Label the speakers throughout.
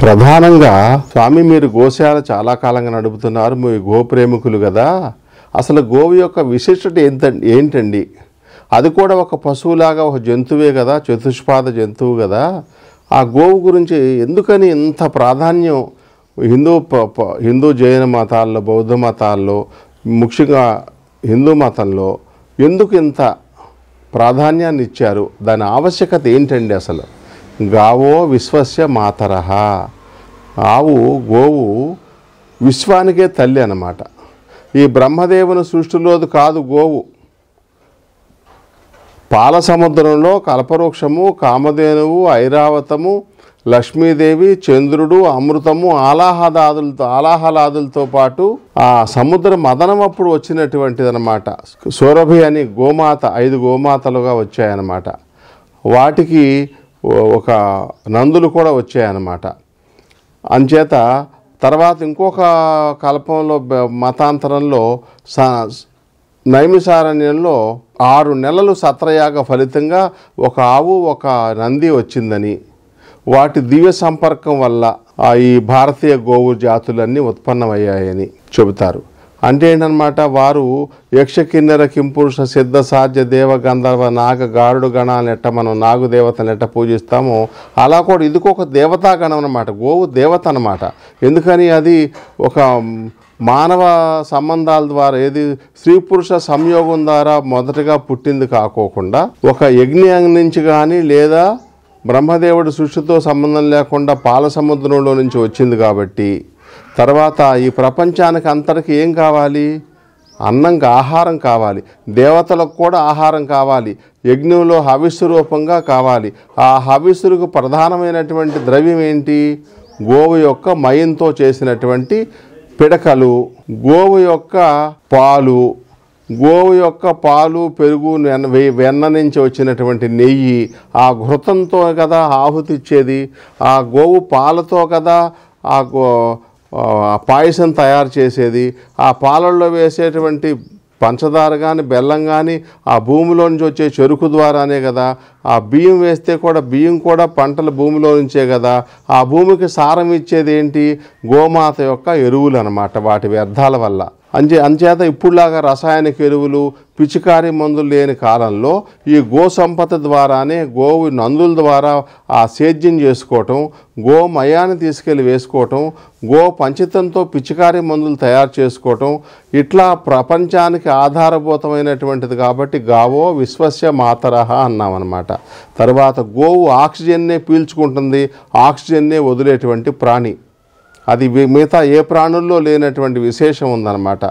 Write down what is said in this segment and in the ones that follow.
Speaker 1: ప్రధానంగా స్వామి మీరు గోశాల చాలా కాలంగా నడుపుతున్నారు, మీ గోప్రేమికులు కదా. అసలు గోవు యొక్క విశిష్టత ఏంటండి? అది కూడా ఒక పశువులాగా ఒక జంతువే కదా, చతుష్పాద జంతువు కదా. ఆ గోవు గురించి ఎందుకని ఇంత ప్రాధాన్యం హిందూ జైన మతాల్లో, బౌద్ధ మతాల్లో, ముఖ్యంగా హిందూ మతంలో ఎందుకు ఇంత ప్రాధాన్యాన్ని ఇచ్చారు? దాని ఆవశ్యకత ఏంటండి అసలు? గావో విశ్వస్య మాతరః. గోవు విశ్వానికే తల్లి అన్నమాట. ఈ బ్రహ్మదేవుని సృష్టిలోది కాదు గోవు. పాల సముద్రంలో కల్పవృక్షము, కామధేనువు, ఐరావతము, లక్ష్మీదేవి, చంద్రుడు, అమృతము, ఆలాహలాదులతో పాటు ఆ సముద్ర మదనం అప్పుడు వచ్చినటువంటిది అనమాట. సౌరభి అని గోమాత 5 గోమాతలుగా వచ్చాయన్నమాట. వాటికి ఒక నందులు కూడా వచ్చాయన్నమాట. అంచేత తర్వాత ఇంకొక కల్పంలో మతాంతరంలో నైమిసారణ్యంలో 6 నెలలు సత్రయాగ ఫలితంగా ఒక ఆవు, ఒక నంది వచ్చిందని, వాటి దివ్య సంపర్కం వల్ల ఈ భారతీయ గోవు జాతులన్నీ ఉత్పన్నమయ్యాయని చెబుతారు. అంటే ఏంటన్నమాట, వారు యక్ష కిన్నెర కింపురుష సిద్ధ సాధ్య దేవ గంధర్వ నాగ గారుడు గణాలను ఎట్ట మనం నాగు దేవతను ఎట్ట పూజిస్తామో అలా కూడా ఇది ఒక దేవతా గణం అన్నమాట. గోవు దేవత అన్నమాట. ఎందుకని అది ఒక మానవ సంబంధాల ద్వారా, ఏది స్త్రీ పురుష సంయోగం ద్వారా మొదటగా పుట్టింది కాకోకుండా ఒక యజ్ఞం నుంచి కానీ లేదా బ్రహ్మదేవుడి సృష్టితో సంబంధం లేకుండా పాల సముద్రంలో నుంచి వచ్చింది కాబట్టి తర్వాత ఈ ప్రపంచానికి అంతటికి ఏం కావాలి? అన్నంగా ఆహారం కావాలి. దేవతలకు కూడా ఆహారం కావాలి. యజ్ఞంలో హవిస్సు రూపంగా కావాలి. ఆ హవిస్సులకు ప్రధానమైనటువంటి ద్రవ్యం ఏంటి? గోవు యొక్క మయంతో చేసినటువంటి పిడకలు, గోవు యొక్క పాలు, పెరుగు, వెన్న నుంచి వచ్చినటువంటి నెయ్యి, ఆ ఘృతంతో కదా ఆహుతి ఇచ్చేది. ఆ గోవు పాలతో కదా ఆ పాయసం తయారు చేసేది. ఆ పాలల్లో వేసేటువంటి పంచదార కానీ బెల్లం కానీ ఆ భూమిలో నుంచి వచ్చే చెరుకు ద్వారానే కదా. ఆ బియ్యం వేస్తే కూడా బియ్యం కూడా పంటలు భూమిలో నుంచే కదా. ఆ భూమికి సారం ఇచ్చేది ఏంటి? గోమాత యొక్క ఎరువులు అన్నమాట, వాటి వ్యర్థాల వల్ల. అంచేత ఇప్పుడులాగా రసాయనిక ఎరువులు, పిచికారీ మందులు లేని కాలంలో ఈ గో సంపద ద్వారానే, గోవు నందుల ద్వారా ఆ సేద్యం చేసుకోవటం, గోమయాన్ని తీసుకెళ్ళి వేసుకోవటం, గో పంచితంతో పిచికారీ మందులు తయారు చేసుకోవటం, ఇట్లా ప్రపంచానికి ఆధారభూతమైనటువంటిది కాబట్టి గావో విశ్వస్య మాతరః అన్నామన్నమాట. తర్వాత గోవు ఆక్సిజన్నే పీల్చుకుంటుంది, ఆక్సిజన్నే వదిలేటువంటి ప్రాణి. అది మిగతా ఏ ప్రాణుల్లో లేనటువంటి విశేషం ఉందన్నమాట.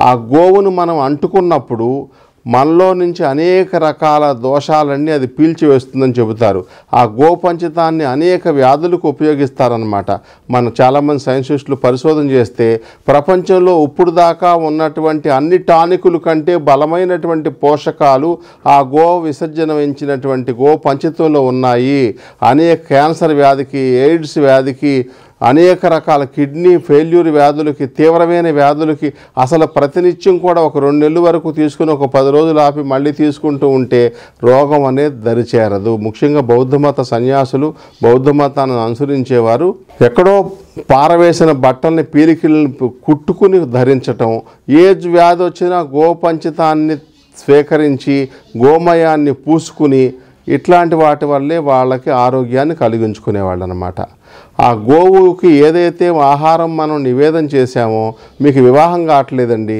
Speaker 1: ఆ గోవును మనం అంటుకున్నప్పుడు మనలో నుంచి అనేక రకాల దోషాలన్నీ అది పీల్చివేస్తుందని చెబుతారు. ఆ గోపంచితాన్ని అనేక వ్యాధులకు ఉపయోగిస్తారనమాట. చాలామంది సైంటిస్టులు పరిశోధన చేస్తే ప్రపంచంలో ఇప్పుడు దాకా ఉన్నటువంటి అన్ని టానికుల కంటే బలమైనటువంటి పోషకాలు ఆ గో విసర్జనమించినటువంటి గోపంచితంలో ఉన్నాయి. అనేక క్యాన్సర్ వ్యాధికి, ఎయిడ్స్ వ్యాధికి, అనేక రకాల కిడ్నీ ఫెయిల్యూర్ వ్యాధులకి, తీవ్రమైన వ్యాధులకి అసలు ప్రతినిత్యం కూడా ఒక 2 నెలల వరకు తీసుకుని ఒక 10 రోజులు ఆపి మళ్ళీ తీసుకుంటూ ఉంటే రోగం అనేది దరిచేరదు. ముఖ్యంగా బౌద్ధ మత సన్యాసులు, బౌద్ధ మతాన్ని అనుసరించేవారు ఎక్కడో పారవేసిన బట్టల్ని పీలికల్ని కుట్టుకుని ధరించటం, ఏ వ్యాధి వచ్చినా గోపంచితాన్ని స్వీకరించి గోమయాన్ని పూసుకుని ఇట్లాంటి వాటి వల్లే వాళ్ళకి ఆరోగ్యాన్ని కలిగించుకునేవాళ్ళు అన్నమాట. ఆ గోవుకి ఏదైతే ఆహారం మనం నివేదన చేశామో, మీకు వివాహం కావట్లేదండి,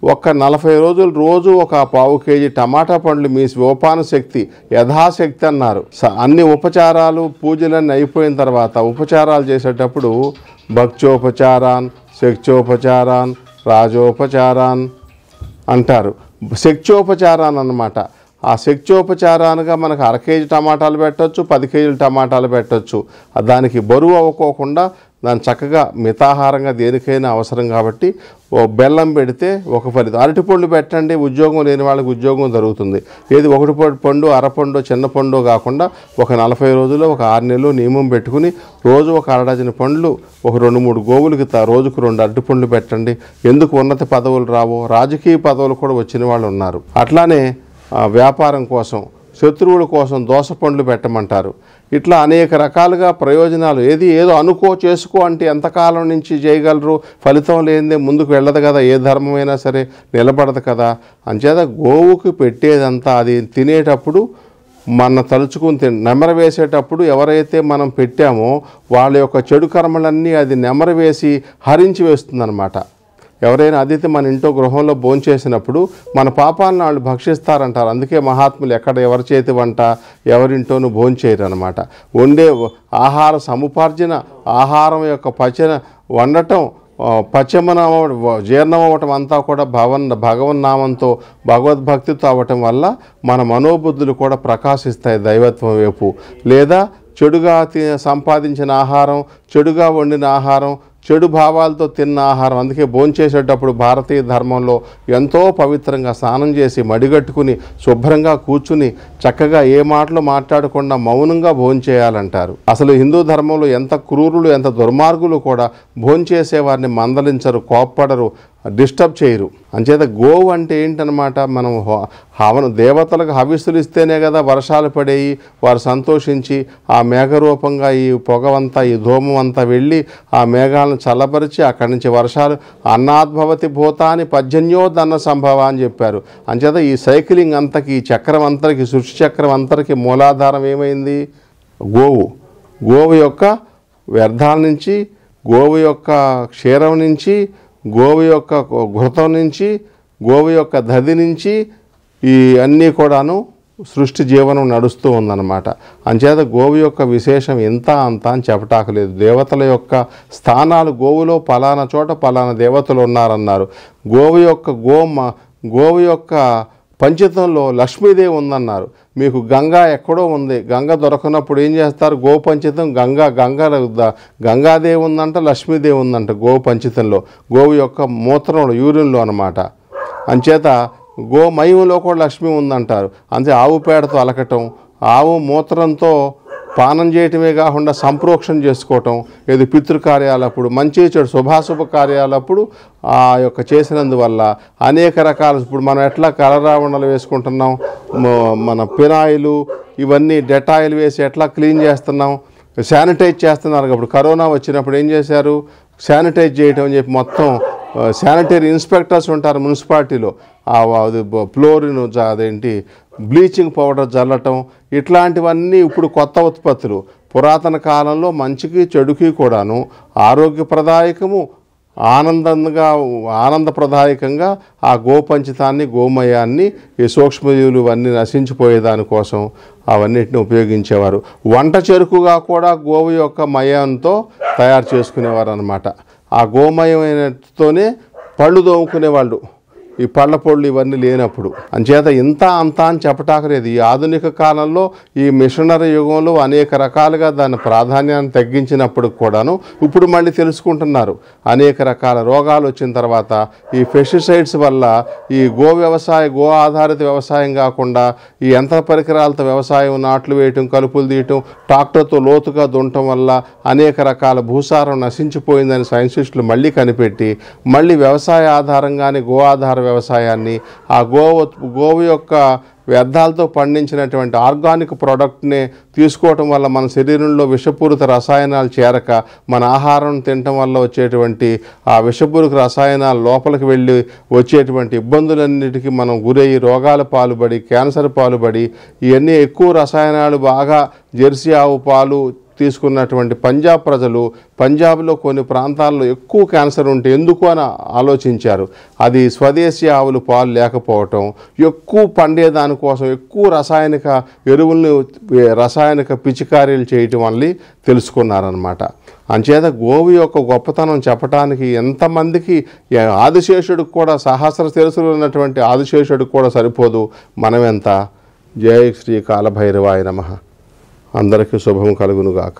Speaker 1: ఒక్క 40 రోజులు రోజు ఒక 1/4 కేజీ టమాటా పండ్లు మీ సోపాన శక్తి యథాశక్తి అన్నారు. అన్ని ఉపచారాలు పూజలన్నీ అయిపోయిన తర్వాత ఉపచారాలు చేసేటప్పుడు భక్త్యోపచారాన్, శక్త్యోపచారాన్, రాజోపచారాన్ అంటారు. శక్త్యోపచారాన్ అన్నమాట. ఆ శక్త్యోపచారానికి మనకు 1/2 కేజీ టమాటాలు పెట్టచ్చు, 10 కేజీలు టమాటాలు పెట్టచ్చు. దానికి బరువు అవ్వకోకుండా దాన్ని చక్కగా మితాహారంగా దేనికైనా అవసరం కాబట్టి బెల్లం పెడితే ఒక ఫలితం. అరటిపండు పెట్టండి, ఉద్యోగం లేని వాళ్ళకి ఉద్యోగం దొరుకుతుంది. ఏది 1 పండు, అరపండు, చిన్న పండు కాకుండా ఒక 40 రోజుల్లో ఒక 6 నెలలు నియమం పెట్టుకుని రోజు ఒక 1/2 డజన్ పండ్లు, ఒక 2-3 గోవులకి రోజుకు 2 అరటిపండ్లు పెట్టండి. ఎందుకు ఉన్నత పదవులు రావో, రాజకీయ పదవులు కూడా వచ్చిన వాళ్ళు ఉన్నారు. అట్లానే వ్యాపారం కోసం, శత్రువుల కోసం దోస పండ్లు పెట్టమంటారు. ఇట్లా అనేక రకాలుగా ప్రయోజనాలు. ఏదో అనుకో చేసుకో అంటే ఎంతకాలం నుంచి చేయగలరు? ఫలితం లేనిదే ముందుకు వెళ్ళదు కదా, ఏ ధర్మమైనా సరే నిలబడదు కదా. అంచేత గోవుకి పెట్టేదంతా అది తినేటప్పుడు మన తలుచుకుని నెమర వేసేటప్పుడు ఎవరైతే మనం పెట్టామో వాళ్ళ యొక్క చెడు కర్మలన్నీ అది నెమర వేసి హరించి వేస్తుందన్నమాట. ఎవరైనా అతిథి మన ఇంట్లో గృహంలో భోంచేసినప్పుడు మన పాపాలను వాళ్ళు భక్షిస్తారంటారు. అందుకే మహాత్ములు ఎక్కడ ఎవరి చేతి వంట ఎవరింటోనూ భోంచేయరు అనమాట. వండే ఆహార సముపార్జన, ఆహారం యొక్క పచన వండటం, పచమన జీర్ణం అవ్వటం అంతా కూడా భగవన్నామంతో భగవద్భక్తితో అవ్వటం వల్ల మన మనోబుద్ధులు కూడా ప్రకాశిస్తాయి దైవత్వం వైపు. లేదా చెడుగా సంపాదించిన ఆహారం, చెడుగా వండిన ఆహారం, చెడు భావాలతో తిన్న ఆహారం. అందుకే భోంచేసేటప్పుడు భారతీయ ధర్మంలో ఎంతో పవిత్రంగా స్నానం చేసి మడిగట్టుకుని శుభ్రంగా కూర్చుని చక్కగా ఏ మాటలు మాట్లాడకుండా మౌనంగా భోంచేయాలంటారు. అసలు హిందూ ధర్మంలో ఎంత క్రూరులు ఎంత దుర్మార్గులు కూడా భోంచేసేవారిని మందలించరు, కోప్పడరు, డిస్టర్బ్ చేయరు. అంచేత గోవు అంటే ఏంటనమాట, మనం దేవతలకు హవిస్సులు ఇస్తేనే కదా వర్షాలు పడేవి. వారు సంతోషించి ఆ మేఘరూపంగా ఈ పొగవంతా ఈ ధూమం అంతా వెళ్ళి ఆ మేఘాలను చల్లపరిచి అక్కడి నుంచి వర్షాలు అన్నాద్భవతి భూతాని పర్జన్యోదన్న సంభవ అని చెప్పారు. అంచేత ఈ సైక్లింగ్ అంతకి, ఈ చక్రం అంతరికి, సృష్టి చక్రం అంతరికి మూలాధారం ఏమైంది? గోవు యొక్క వ్యర్థాల నుంచి, గోవు యొక్క క్షీరం నుంచి, గోవు యొక్క ఘృతం నుంచి, గోవు యొక్క దధి నుంచి ఈ అన్నీ కూడాను సృష్టి జీవనం నడుస్తూ ఉందన్నమాట. అంచేత గోవు యొక్క విశేషం ఇంత అంత అని చెప్పటాకలేదు. దేవతల యొక్క స్థానాలు గోవులో పలానా చోట పలానా దేవతలు ఉన్నారన్నారు. గోవు యొక్క పంచితంలో లక్ష్మీదేవి ఉందన్నారు. మీకు గంగా ఎక్కడో ఉంది, గంగ దొరకనప్పుడు ఏం చేస్తారు? గోపంచితం గంగాదేవి ఉందంట, లక్ష్మీదేవి ఉందంట గోపంచితంలో, గోవు యొక్క మూత్రంలో యూరిన్లో అనమాట. అంచేత గోమయంలో కూడా లక్ష్మి ఉందంటారు. అంతే ఆవు పేడతో అలకటం, ఆవు మూత్రంతో పానం చేయటమే కాకుండా సంప్రోక్షణ చేసుకోవటం, ఏది పితృకార్యాలప్పుడు, మంచి చెడు శుభాశుభ కార్యాలప్పుడు ఆ యొక్క చేసినందువల్ల అనేక రకాల, ఇప్పుడు మనం ఎట్లా కలరావణలు వేసుకుంటున్నాం, మన పినాయిలు ఇవన్నీ డెటాయిల్ వేసి ఎట్లా క్లీన్ చేస్తున్నాం, శానిటైజ్ చేస్తున్నారు. ఇప్పుడు కరోనా వచ్చినప్పుడు ఏం చేశారు? శానిటైజ్ చేయటం అని చెప్పి మొత్తం శానిటరీ ఇన్స్పెక్టర్స్ ఉంటారు మున్సిపాలిటీలో, ఫ్లోరిన్ అదేంటి బ్లీచింగ్ పౌడర్ చల్లటం, ఇట్లాంటివన్నీ ఇప్పుడు కొత్త ఉత్పత్తులు. పురాతన కాలంలో మంచికి చెడుకి కూడాను ఆరోగ్యప్రదాయకము, ఆనందప్రదాయకంగా ఆ గోపంచితాన్ని, గోమయాన్ని, ఈ సూక్ష్మజీవులు ఇవన్నీ నశించిపోయేదానికోసం అవన్నిటిని ఉపయోగించేవారు. వంట చెరుకుగా కూడా గోవు యొక్క మయంతో తయారు చేసుకునేవారు అన్నమాట. ఆ గోమయమైనతోనే పళ్ళు తోముకునేవాళ్ళు, ఈ పళ్ళ పొళ్ళు ఇవన్నీ లేనప్పుడు. అంచేత ఇంత అంత అని చెప్పటాకలేదు. ఈ ఆధునిక కాలంలో ఈ మిషనరీ యుగంలో అనేక రకాలుగా దాని ప్రాధాన్యాన్ని తగ్గించినప్పుడు కూడాను ఇప్పుడు మళ్ళీ తెలుసుకుంటున్నారు. అనేక రకాల రోగాలు వచ్చిన తర్వాత ఈ పెస్టిసైడ్స్ వల్ల ఈ గో ఆధారిత వ్యవసాయం కాకుండా ఈ యంత్ర పరికరాలతో వ్యవసాయం, నాట్లు వేయటం, కలుపులు తీయటం, ట్రాక్టర్తో లోతుగా దున్నటం వల్ల అనేక రకాల భూసారం నశించిపోయిందని సైంటిస్టులు మళ్ళీ కనిపెట్టి మళ్ళీ వ్యవసాయ ఆధారంగానే గో ఆధార వ్యవసాయాన్ని, ఆ గోవు యొక్క వ్యర్థాలతో పండించినటువంటి ఆర్గానిక్ ప్రోడక్ట్ని తీసుకోవటం వల్ల మన శరీరంలో విషపూరిత రసాయనాలు చేరక మన ఆహారం తినటం వల్ల వచ్చేటువంటి ఆ విషపూరిత రసాయనాలు లోపలికి వెళ్ళి వచ్చేటువంటి ఇబ్బందులన్నిటికీ మనం గురయ్యి రోగాల పాలుపడి, క్యాన్సర్ పాలుపడి, ఇవన్నీ ఎక్కువ రసాయనాలు బాగా జెర్సీ ఆవు పాలు తీసుకున్నటువంటి పంజాబ్ ప్రజలు, పంజాబ్లో కొన్ని ప్రాంతాల్లో ఎక్కువ క్యాన్సర్ ఉంటే ఎందుకు అని ఆలోచించారు. అది స్వదేశీ ఆవులు పాలు లేకపోవటం, ఎక్కువ పండేదానికోసం ఎక్కువ రసాయనిక ఎరువులను, రసాయనిక పిచికారీలు చేయటం వల్ల తెలుసుకున్నారనమాట. అంచేత గోవు యొక్క గొప్పతనం చెప్పడానికి ఎంతమందికి, ఆదిశేషుడికి కూడా, సహస్ర శిరస్సులు ఉన్నటువంటి ఆదిశేషుడికి కూడా సరిపోదు. మనమెంత. జై శ్రీ కాలభైరవాయ నమః. అందరికీ శుభం కలుగునుగాక.